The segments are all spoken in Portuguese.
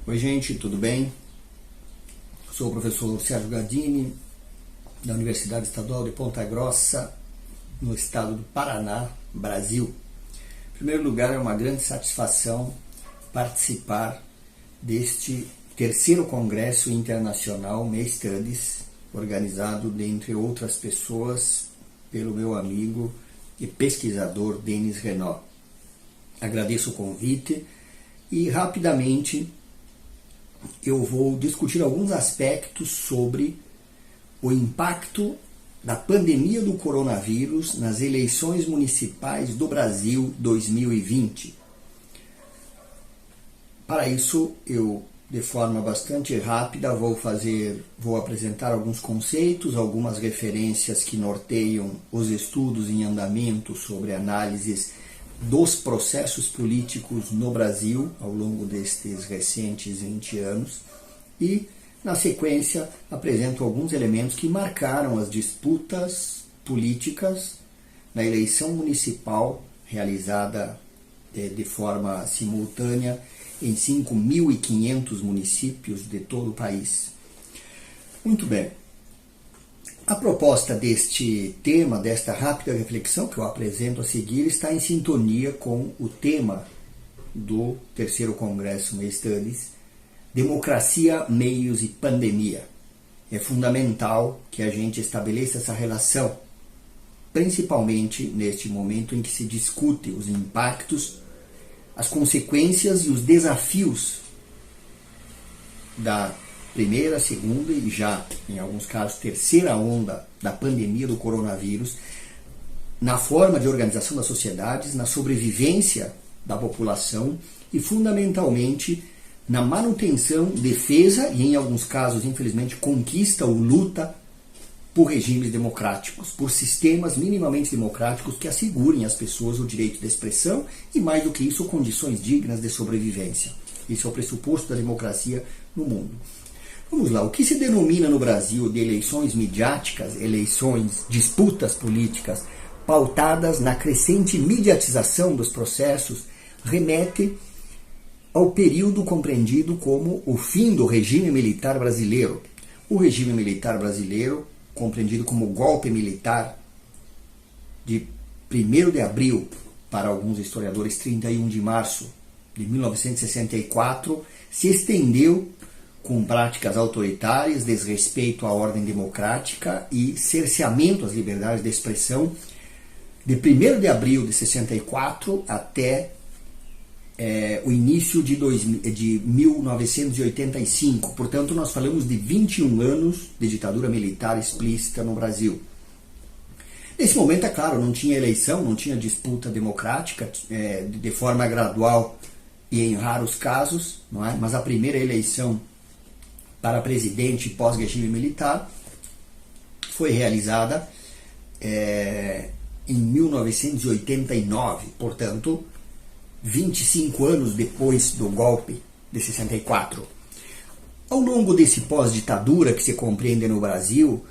Oi gente, tudo bem? Sou o professor Sérgio Gardini, da Universidade Estadual de Ponta Grossa, no estado do Paraná, Brasil. Em primeiro lugar, é uma grande satisfação participar deste terceiro Congresso Internacional May Studies, organizado, dentre outras pessoas, pelo meu amigo e pesquisador Denis Renaud. Agradeço o convite e rapidamente eu vou discutir alguns aspectos sobre o impacto da pandemia do coronavírus nas eleições municipais do Brasil 2020. Para isso, eu, de forma bastante rápida, vou apresentar alguns conceitos, algumas referências que norteiam os estudos em andamento sobre análises dos processos políticos no Brasil ao longo destes recentes 20 anos e, na sequência, apresento alguns elementos que marcaram as disputas políticas na eleição municipal realizada de forma simultânea em 5.500 municípios de todo o país. Muito bem. A proposta deste tema, desta rápida reflexão que eu apresento a seguir, está em sintonia com o tema do terceiro Congresso May Studies, Democracia, Meios e Pandemia. É fundamental que a gente estabeleça essa relação, principalmente neste momento em que se discute os impactos, as consequências e os desafios da primeira, segunda e já, em alguns casos, terceira onda da pandemia do coronavírus, na forma de organização das sociedades, na sobrevivência da população e, fundamentalmente, na manutenção, defesa e, em alguns casos, infelizmente, conquista ou luta por regimes democráticos, por sistemas minimamente democráticos que assegurem às pessoas o direito de expressão e, mais do que isso, condições dignas de sobrevivência. Esse é o pressuposto da democracia no mundo. Vamos lá, o que se denomina no Brasil de eleições midiáticas, disputas políticas, pautadas na crescente mediatização dos processos, remete ao período compreendido como o fim do regime militar brasileiro. O regime militar brasileiro, compreendido como golpe militar de 1º de abril, para alguns historiadores 31 de março de 1964, se estendeu com práticas autoritárias, desrespeito à ordem democrática e cerceamento às liberdades de expressão, de 1º de abril de 64 até o início de 1985. Portanto, nós falamos de 21 anos de ditadura militar explícita no Brasil. Nesse momento, é claro, não tinha eleição, não tinha disputa democrática, de forma gradual e em raros casos, não é? Mas a primeira eleição para presidente pós-regime militar foi realizada em 1989, portanto, 25 anos depois do golpe de 64. Ao longo desse pós-ditadura que se compreende no Brasil,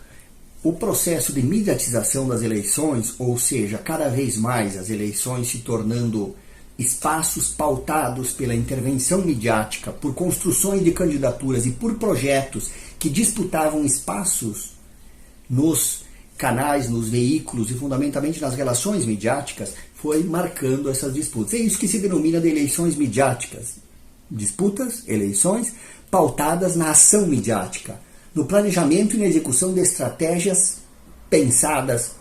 o processo de mediatização das eleições, ou seja, cada vez mais as eleições se tornando espaços pautados pela intervenção midiática, por construções de candidaturas e por projetos que disputavam espaços nos canais, nos veículos e fundamentalmente nas relações midiáticas, foi marcando essas disputas. É isso que se denomina de eleições midiáticas. Disputas, eleições, pautadas na ação midiática, no planejamento e na execução de estratégias pensadas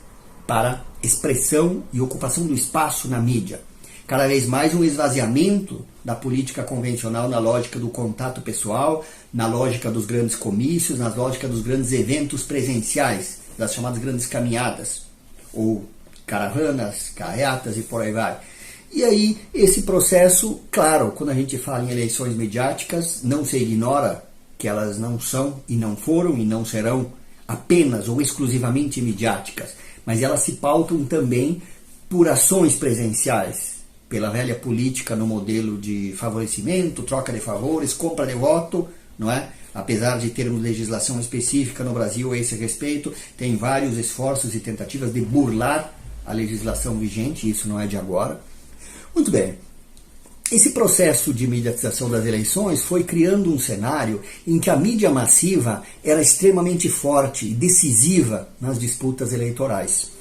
para expressão e ocupação do espaço na mídia. Cada vez mais um esvaziamento da política convencional na lógica do contato pessoal, na lógica dos grandes comícios, na lógica dos grandes eventos presenciais, das chamadas grandes caminhadas, ou caravanas, carreatas e por aí vai. E aí, esse processo, claro, quando a gente fala em eleições midiáticas, não se ignora que elas não são e não foram e não serão apenas ou exclusivamente midiáticas, mas elas se pautam também por ações presenciais, pela velha política no modelo de favorecimento, troca de favores, compra de voto, não é? Apesar de termos legislação específica no Brasil a esse respeito, tem vários esforços e tentativas de burlar a legislação vigente, isso não é de agora. Muito bem. Esse processo de mediatização das eleições foi criando um cenário em que a mídia massiva era extremamente forte e decisiva nas disputas eleitorais.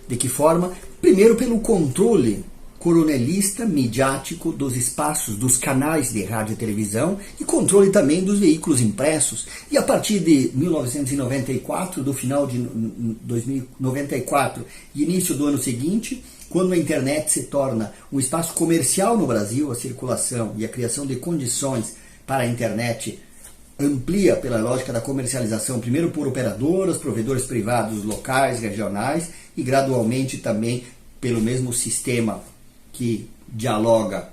De que forma? Primeiro, pelo controle coronelista midiático dos espaços, dos canais de rádio e televisão e controle também dos veículos impressos. E a partir de 1994, do final de 1994 e início do ano seguinte, quando a internet se torna um espaço comercial no Brasil, a circulação e a criação de condições para a internet amplia pela lógica da comercialização, primeiro por operadoras, provedores privados locais, regionais e gradualmente também pelo mesmo sistema que dialoga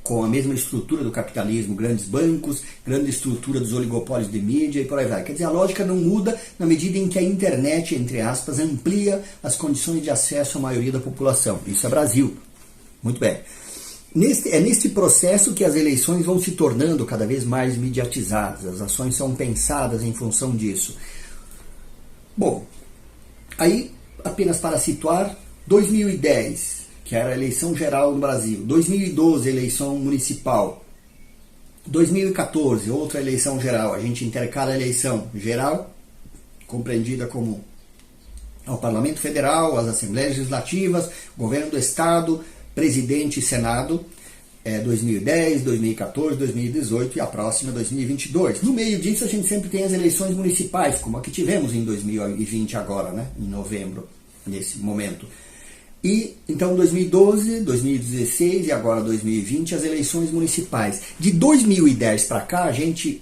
com a mesma estrutura do capitalismo, grandes bancos, grande estrutura dos oligopólios de mídia e por aí vai. Quer dizer, a lógica não muda na medida em que a internet, entre aspas, amplia as condições de acesso à maioria da população. Isso é Brasil. Muito bem. É neste processo que as eleições vão se tornando cada vez mais mediatizadas, as ações são pensadas em função disso. Bom, aí, apenas para situar, 2010, que era a eleição geral no Brasil, 2012, eleição municipal, 2014, outra eleição geral, a gente intercala a eleição geral, compreendida como ao Parlamento Federal, as Assembleias Legislativas, Governo do Estado, Presidente e Senado, 2010, 2014, 2018 e a próxima 2022. No meio disso a gente sempre tem as eleições municipais, como a que tivemos em 2020 agora, né, em novembro, nesse momento. E então 2012, 2016 e agora 2020 as eleições municipais. De 2010 para cá a gente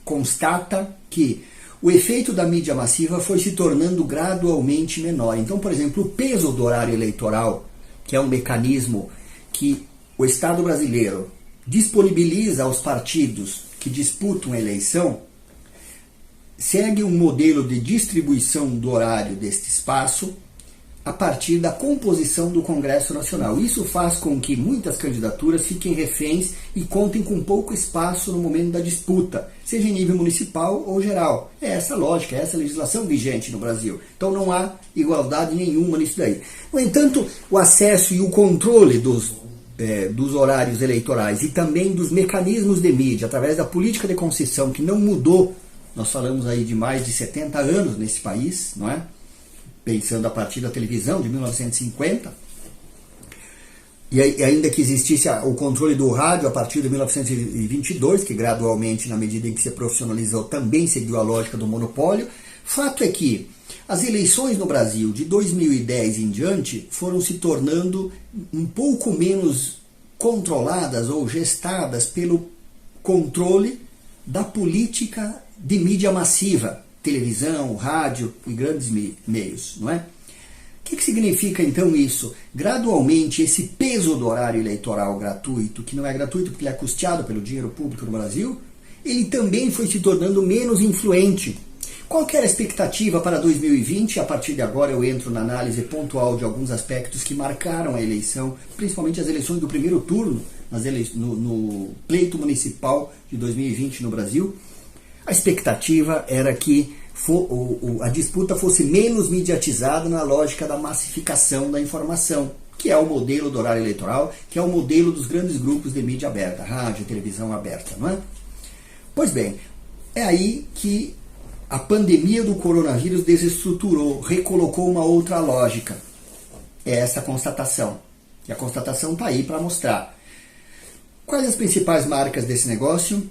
constata que o efeito da mídia massiva foi se tornando gradualmente menor. Então, por exemplo, o peso do horário eleitoral, que é um mecanismo que o Estado brasileiro disponibiliza aos partidos que disputam a eleição, segue um modelo de distribuição do horário deste espaço a partir da composição do Congresso Nacional. Isso faz com que muitas candidaturas fiquem reféns e contem com pouco espaço no momento da disputa, seja em nível municipal ou geral. É essa a lógica, é essa a legislação vigente no Brasil. Então não há igualdade nenhuma nisso daí. No entanto, o acesso e o controle dos horários eleitorais e também dos mecanismos de mídia, através da política de concessão que não mudou, nós falamos aí de mais de 70 anos nesse país, não é? Pensando a partir da televisão de 1950, e ainda que existisse o controle do rádio a partir de 1922, que gradualmente, na medida em que se profissionalizou, também seguiu a lógica do monopólio. Fato é que as eleições no Brasil de 2010 em diante foram se tornando um pouco menos controladas ou gestadas pelo controle da política de mídia massiva, televisão, rádio e grandes meios, não é? O que significa então isso? Gradualmente esse peso do horário eleitoral gratuito, que não é gratuito porque ele é custeado pelo dinheiro público no Brasil, ele também foi se tornando menos influente. Qual que era a expectativa para 2020? A partir de agora eu entro na análise pontual de alguns aspectos que marcaram a eleição, principalmente as eleições do primeiro turno, no pleito municipal de 2020 no Brasil. A expectativa era que a disputa fosse menos mediatizada na lógica da massificação da informação, que é o modelo do horário eleitoral, que é o modelo dos grandes grupos de mídia aberta, rádio, televisão aberta, não é? Pois bem, é aí que a pandemia do coronavírus desestruturou, recolocou uma outra lógica. É essa a constatação. E a constatação está aí para mostrar. Quais as principais marcas desse negócio?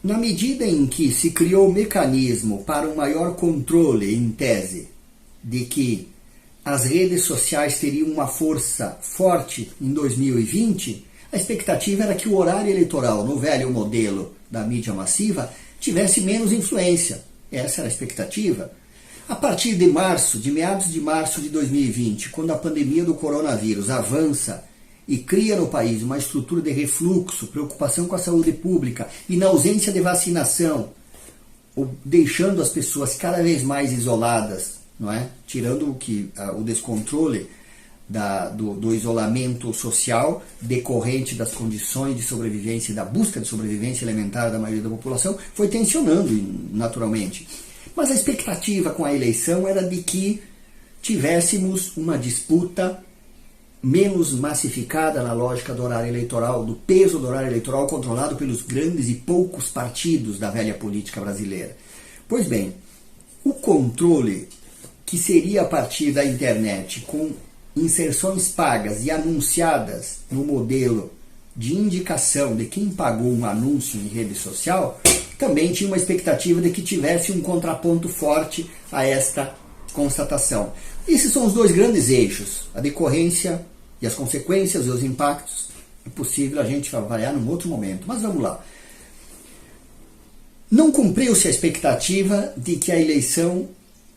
Na medida em que se criou o mecanismo para um maior controle, em tese, de que as redes sociais teriam uma força forte em 2020, a expectativa era que o horário eleitoral, no velho modelo da mídia massiva, tivesse menos influência. Essa era a expectativa. A partir de meados de março de 2020, quando a pandemia do coronavírus avança e cria no país uma estrutura de refluxo, preocupação com a saúde pública e na ausência de vacinação, deixando as pessoas cada vez mais isoladas, não é? Tirando o descontrole do isolamento social decorrente das condições de sobrevivência e da busca de sobrevivência elementar da maioria da população, foi tensionando naturalmente. Mas a expectativa com a eleição era de que tivéssemos uma disputa menos massificada na lógica do horário eleitoral, do peso do horário eleitoral controlado pelos grandes e poucos partidos da velha política brasileira. Pois bem, o controle que seria a partir da internet, com inserções pagas e anunciadas no modelo de indicação de quem pagou um anúncio em rede social, também tinha uma expectativa de que tivesse um contraponto forte a esta constatação. Esses são os dois grandes eixos, a decorrência e as consequências e os impactos. É possível a gente avaliar num outro momento, mas vamos lá. Não cumpriu-se a expectativa de que a eleição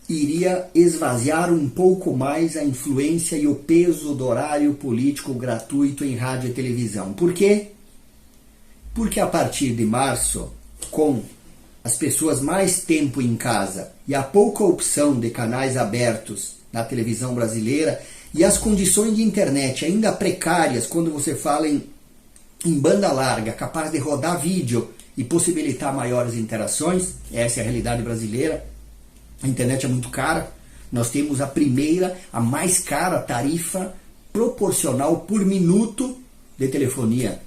iria esvaziar um pouco mais a influência e o peso do horário político gratuito em rádio e televisão. Por quê? Porque a partir de março, com as pessoas mais tempo em casa e a pouca opção de canais abertos na televisão brasileira e as condições de internet ainda precárias quando você fala em banda larga, capaz de rodar vídeo e possibilitar maiores interações, essa é a realidade brasileira. A internet é muito cara, nós temos a mais cara tarifa proporcional por minuto de telefonia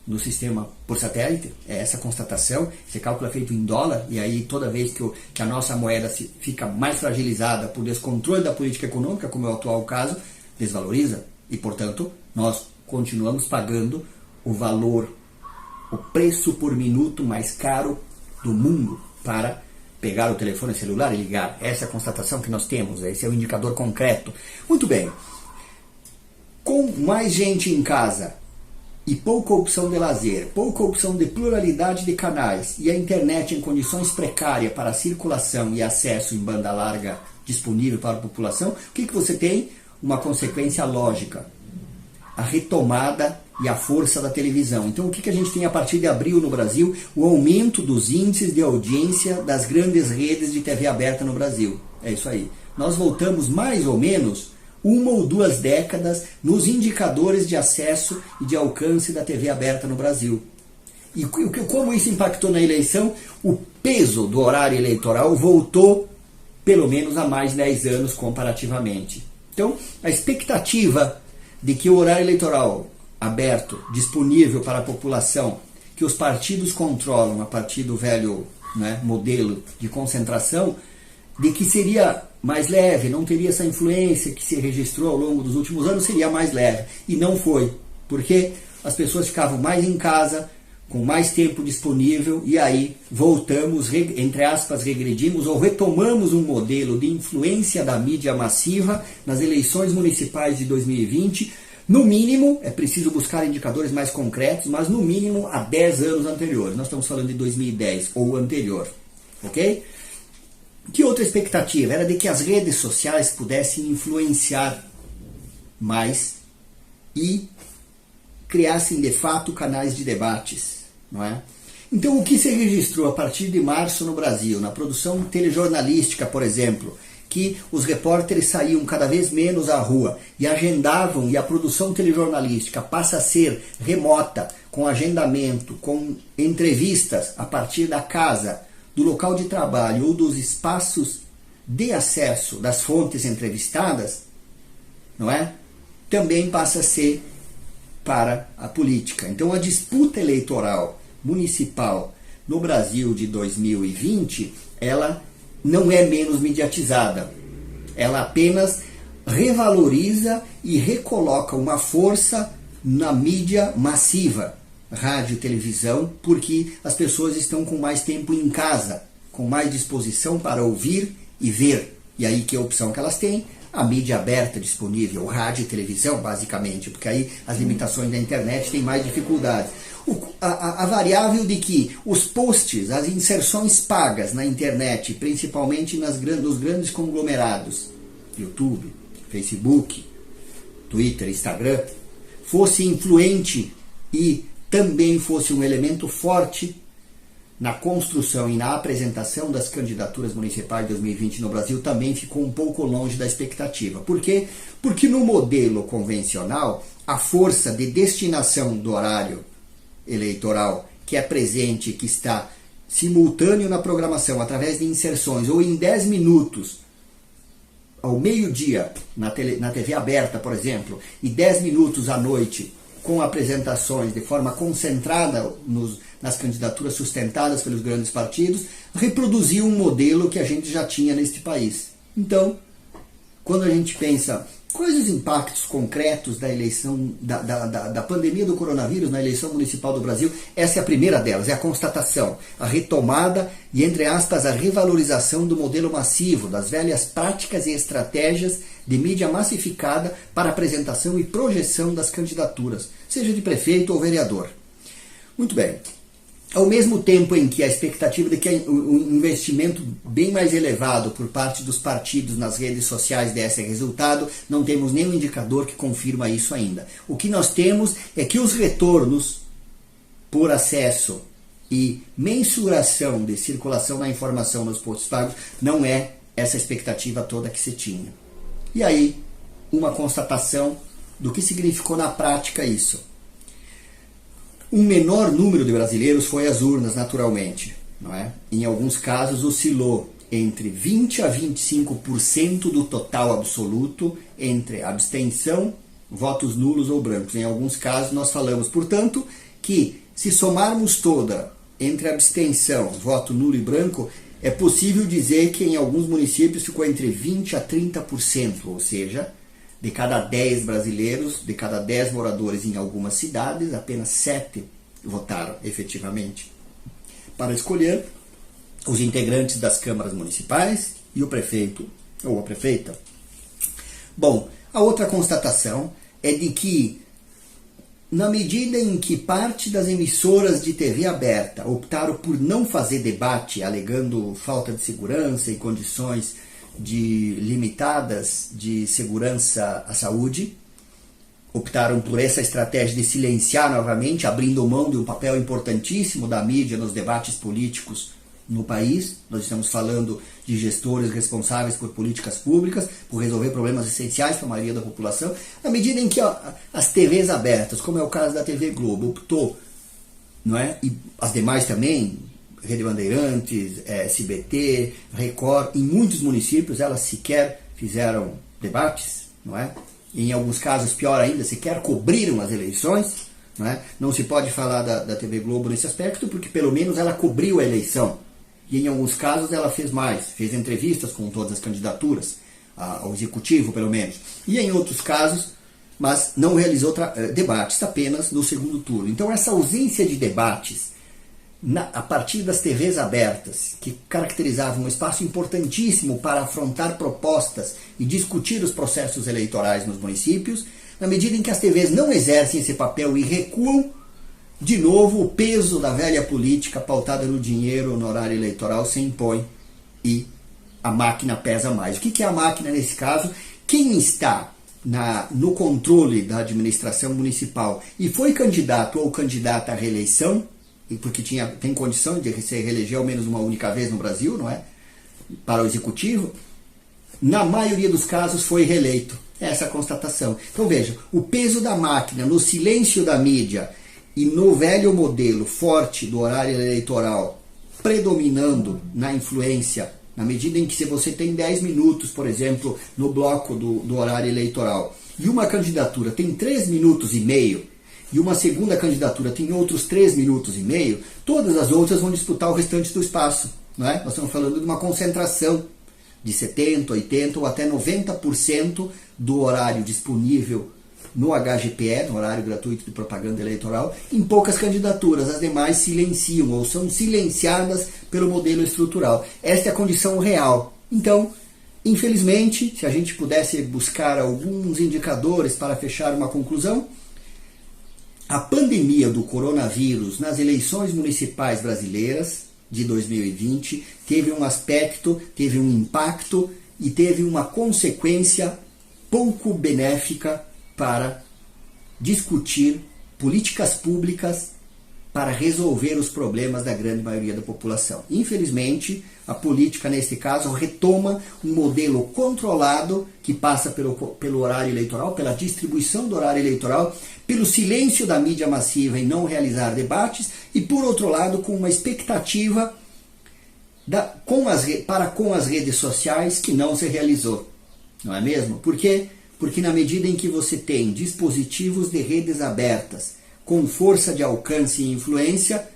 no sistema por satélite, é essa a constatação. Esse cálculo é feito em dólar, e aí toda vez que a nossa moeda fica mais fragilizada por descontrole da política econômica, como é o atual caso, desvaloriza, e portanto nós continuamos pagando o preço por minuto mais caro do mundo para pegar o telefone celular e ligar. Essa é a constatação que nós temos, esse é o indicador concreto. Muito bem, com mais gente em casa e pouca opção de lazer, pouca opção de pluralidade de canais e a internet em condições precárias para circulação e acesso em banda larga disponível para a população, o que você tem? Uma consequência lógica, a retomada e a força da televisão. Então, o que a gente tem a partir de abril no Brasil? O aumento dos índices de audiência das grandes redes de TV aberta no Brasil. É isso aí. Nós voltamos mais ou menos 1 ou 2 décadas nos indicadores de acesso e de alcance da TV aberta no Brasil. E como isso impactou na eleição? O peso do horário eleitoral voltou pelo menos há mais de 10 anos comparativamente. Então, a expectativa de que o horário eleitoral aberto, disponível para a população, que os partidos controlam a partir do velho modelo de concentração, de que seria mais leve, não teria essa influência que se registrou ao longo dos últimos anos, seria mais leve. E não foi, porque as pessoas ficavam mais em casa, com mais tempo disponível, e aí voltamos, entre aspas, regredimos ou retomamos um modelo de influência da mídia massiva nas eleições municipais de 2020, no mínimo, é preciso buscar indicadores mais concretos, mas no mínimo há 10 anos anteriores. Nós estamos falando de 2010 ou anterior, ok? Que outra expectativa? Era de que as redes sociais pudessem influenciar mais e criassem de fato canais de debates, não é? Então, o que se registrou a partir de março no Brasil, na produção telejornalística, por exemplo, que os repórteres saíam cada vez menos à rua e agendavam, e a produção telejornalística passa a ser remota, com agendamento, com entrevistas a partir da casa, do local de trabalho ou dos espaços de acesso das fontes entrevistadas, não é? Também passa a ser para a política. Então, a disputa eleitoral municipal no Brasil de 2020, ela não é menos mediatizada. Ela apenas revaloriza e recoloca uma força na mídia massiva, rádio e televisão, porque as pessoas estão com mais tempo em casa, com mais disposição para ouvir e ver. E aí que é a opção que elas têm? A mídia aberta disponível, rádio e televisão, basicamente, porque aí as limitações da internet têm mais dificuldades. A variável de que os posts, as inserções pagas na internet, principalmente nos grandes conglomerados, YouTube, Facebook, Twitter, Instagram, fosse influente e também fosse um elemento forte na construção e na apresentação das candidaturas municipais de 2020 no Brasil, também ficou um pouco longe da expectativa. Por quê? Porque no modelo convencional, a força de destinação do horário eleitoral que é presente, que está simultâneo na programação, através de inserções, ou em 10 minutos, ao meio-dia, na TV aberta, por exemplo, e 10 minutos à noite, com apresentações de forma concentrada nas candidaturas sustentadas pelos grandes partidos, reproduziu um modelo que a gente já tinha neste país. Então, quando a gente pensa quais os impactos concretos da eleição, da pandemia do coronavírus na eleição municipal do Brasil, essa é a primeira delas, é a constatação, a retomada e, entre aspas, a revalorização do modelo massivo, das velhas práticas e estratégias de mídia massificada para apresentação e projeção das candidaturas, seja de prefeito ou vereador. Muito bem. Ao mesmo tempo em que a expectativa de que o investimento bem mais elevado por parte dos partidos nas redes sociais desse resultado, não temos nenhum indicador que confirma isso ainda. O que nós temos é que os retornos por acesso e mensuração de circulação da informação nos postos pagos não é essa expectativa toda que se tinha. E aí, uma constatação do que significou na prática isso. Um menor número de brasileiros foi às urnas, naturalmente. Não é? Em alguns casos, oscilou entre 20% a 25% do total absoluto entre abstenção, votos nulos ou brancos. Em alguns casos, nós falamos, portanto, que se somarmos toda entre abstenção, voto nulo e branco, é possível dizer que em alguns municípios ficou entre 20% a 30%, ou seja, de cada 10 brasileiros, de cada 10 moradores em algumas cidades, apenas 7 votaram efetivamente para escolher os integrantes das câmaras municipais e o prefeito ou a prefeita. Bom, a outra constatação é de que, na medida em que parte das emissoras de TV aberta optaram por não fazer debate, alegando falta de segurança e condições limitadas de segurança à saúde, optaram por essa estratégia de silenciar novamente, abrindo mão de um papel importantíssimo da mídia nos debates políticos no país. Nós estamos falando de gestores responsáveis por políticas públicas, por resolver problemas essenciais para a maioria da população. À medida em que as TVs abertas, como é o caso da TV Globo, optou, não é? E as demais também, Rede Bandeirantes, SBT, Record, em muitos municípios elas sequer fizeram debates, não é? Em alguns casos, pior ainda, sequer cobriram as eleições, não é? Não se pode falar da TV Globo nesse aspecto, porque pelo menos ela cobriu a eleição. E em alguns casos ela fez mais, fez entrevistas com todas as candidaturas, ao executivo pelo menos. E em outros casos, mas não realizou debates, apenas no segundo turno. Então essa ausência de debates, a partir das TVs abertas, que caracterizavam um espaço importantíssimo para afrontar propostas e discutir os processos eleitorais nos municípios, na medida em que as TVs não exercem esse papel e recuam, de novo o peso da velha política pautada no dinheiro, no horário eleitoral, se impõe e a máquina pesa mais. O que é a máquina nesse caso? Quem está no controle da administração municipal e foi candidato ou candidata à reeleição, porque tem condição de se reeleger ao menos uma única vez no Brasil, não é? Para o executivo, na maioria dos casos foi reeleito. Essa é a constatação. Então veja, o peso da máquina no silêncio da mídia e no velho modelo forte do horário eleitoral predominando na influência, na medida em que se você tem 10 minutos, por exemplo, no bloco do horário eleitoral, e uma candidatura tem 3 minutos e meio, e uma segunda candidatura tem outros 3 minutos e meio, todas as outras vão disputar o restante do espaço. Não é? Nós estamos falando de uma concentração de 70%, 80% ou até 90% do horário disponível no HGPE, no horário gratuito de propaganda eleitoral, em poucas candidaturas. As demais silenciam ou são silenciadas pelo modelo estrutural. Esta é a condição real. Então, infelizmente, se a gente pudesse buscar alguns indicadores para fechar uma conclusão, a pandemia do coronavírus nas eleições municipais brasileiras de 2020 teve um aspecto, teve um impacto e teve uma consequência pouco benéfica para discutir políticas públicas para resolver os problemas da grande maioria da população. Infelizmente, a política, nesse caso, retoma um modelo controlado que passa pelo horário eleitoral, pela distribuição do horário eleitoral, pelo silêncio da mídia massiva em não realizar debates e, por outro lado, com uma expectativa para com as redes sociais que não se realizou. não é mesmo? Por quê? Porque na medida em que você tem dispositivos de redes abertas com força de alcance e influência,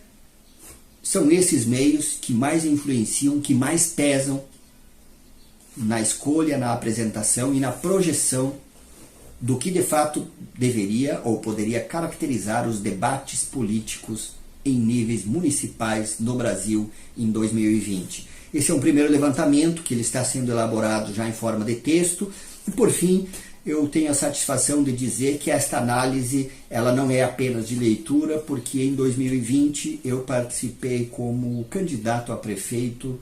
são esses meios que mais influenciam, que mais pesam na escolha, na apresentação e na projeção do que de fato deveria ou poderia caracterizar os debates políticos em níveis municipais no Brasil em 2020. Esse é um primeiro levantamento que ele está sendo elaborado já em forma de texto. E por fim, eu tenho a satisfação de dizer que esta análise ela não é apenas de leitura, porque em 2020 eu participei como candidato a prefeito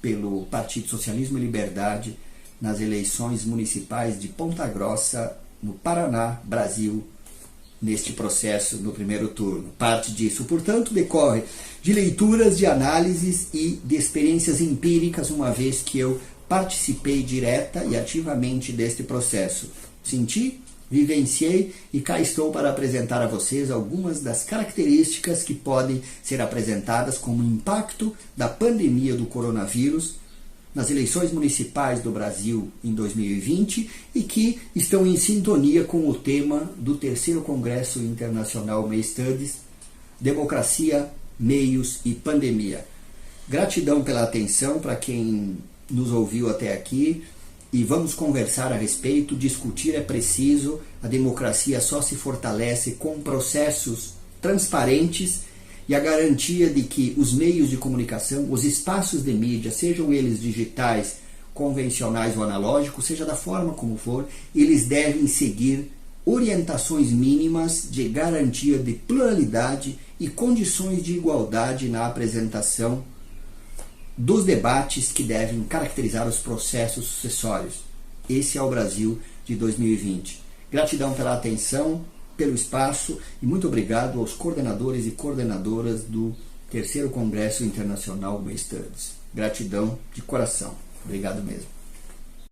pelo Partido Socialismo e Liberdade nas eleições municipais de Ponta Grossa, no Paraná, Brasil, neste processo no primeiro turno. Parte disso, portanto, decorre de leituras, de análises e de experiências empíricas, uma vez que eu participei direta e ativamente deste processo. Senti, vivenciei e cá estou para apresentar a vocês algumas das características que podem ser apresentadas como impacto da pandemia do coronavírus nas eleições municipais do Brasil em 2020 e que estão em sintonia com o tema do terceiro Congresso Internacional May Studies, Democracia, Meios e Pandemia. Gratidão pela atenção para quem nos ouviu até aqui e vamos conversar a respeito. Discutir é preciso, a democracia só se fortalece com processos transparentes e a garantia de que os meios de comunicação, os espaços de mídia, sejam eles digitais, convencionais ou analógicos, seja da forma como for, eles devem seguir orientações mínimas de garantia de pluralidade e condições de igualdade na apresentação dos debates que devem caracterizar os processos sucessórios. Esse é o Brasil de 2020. Gratidão pela atenção, pelo espaço e muito obrigado aos coordenadores e coordenadoras do terceiro Congresso Internacional May Studies. Gratidão de coração. Obrigado mesmo.